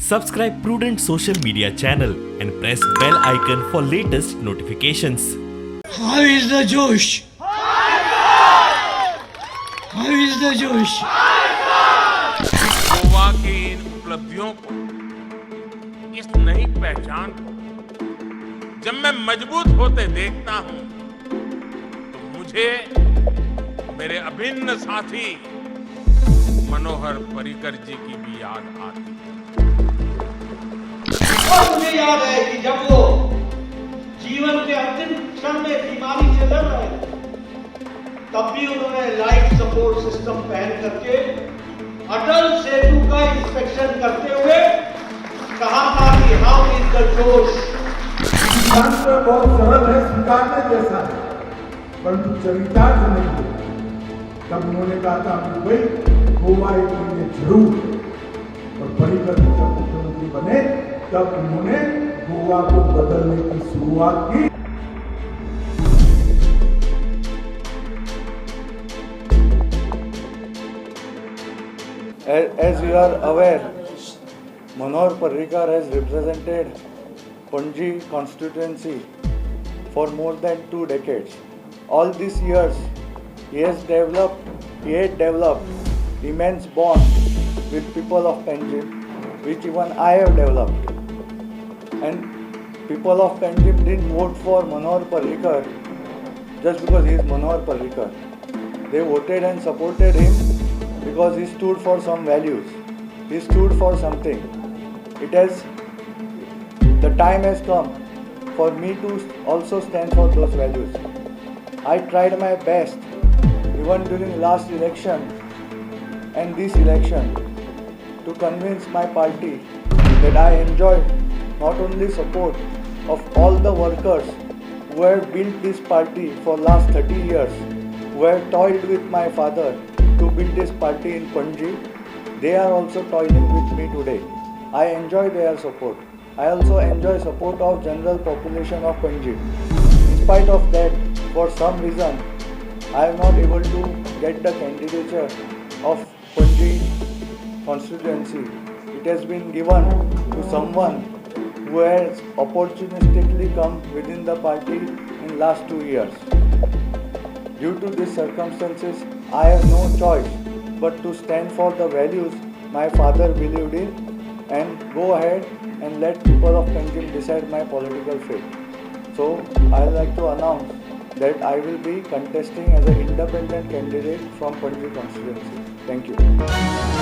Subscribe Prudent social media channel and press bell icon for latest notifications. How is the Josh? How is the Josh? Goa की इन उपलब्धियों को, इस नई पहचान को जब मैं मजबूत होते देखता हूं तो मुझे मेरे अभिन्न साथी मनोहर पर्रिकर जी की भी याद आती है। और मुझे याद है कि जब वो जीवन के अंतिम क्षण में बीमारी से लड़ रहे थे, तब भी उन्होंने लाइफ सपोर्ट सिस्टम पहन करके अटल सेतु का इंस्पेक्शन करते हुए कहा था कि हाउ इज द जोश। शास्त्र बहुत सरल है, स्वीकारने जैसा है, परंतु चरितार्थ नहीं है। तब उन्होंने कहा था भाई गोवा एक महीने जरूर, और पर्रिकर जब मुख्यमंत्री बने तब उन्होंने गोवा को बदलने की शुरुआत की। As you are aware, Manohar Parrikar has represented Panaji constituency for more than 2 decades. All these years, he had developed immense bond with people of Panaji, which even I have developed. And people of Panaji didn't vote for Manohar Parrikar just because he is Manohar Parrikar. They voted and supported him because he stood for some values. He stood for something. The time has come for me to also stand for those values. I tried my best, even during last election and this election, to convince my party that I enjoy not only support of all the workers who have built this party for last 30 years, who have toiled with my father to build this party in Panaji. They are also toiling with me today. I enjoy their support. I also enjoy support of general population of Panaji. In spite of that, for some reason, I am not able to get the candidature of Panaji constituency. It has been given to someone who has opportunistically come within the party in last 2 years. Due to these circumstances, I have no choice but to stand for the values my father believed in and go ahead and let people of Panaji decide my political fate. So I would like to announce that I will be contesting as an independent candidate from Panaji constituency. Thank you.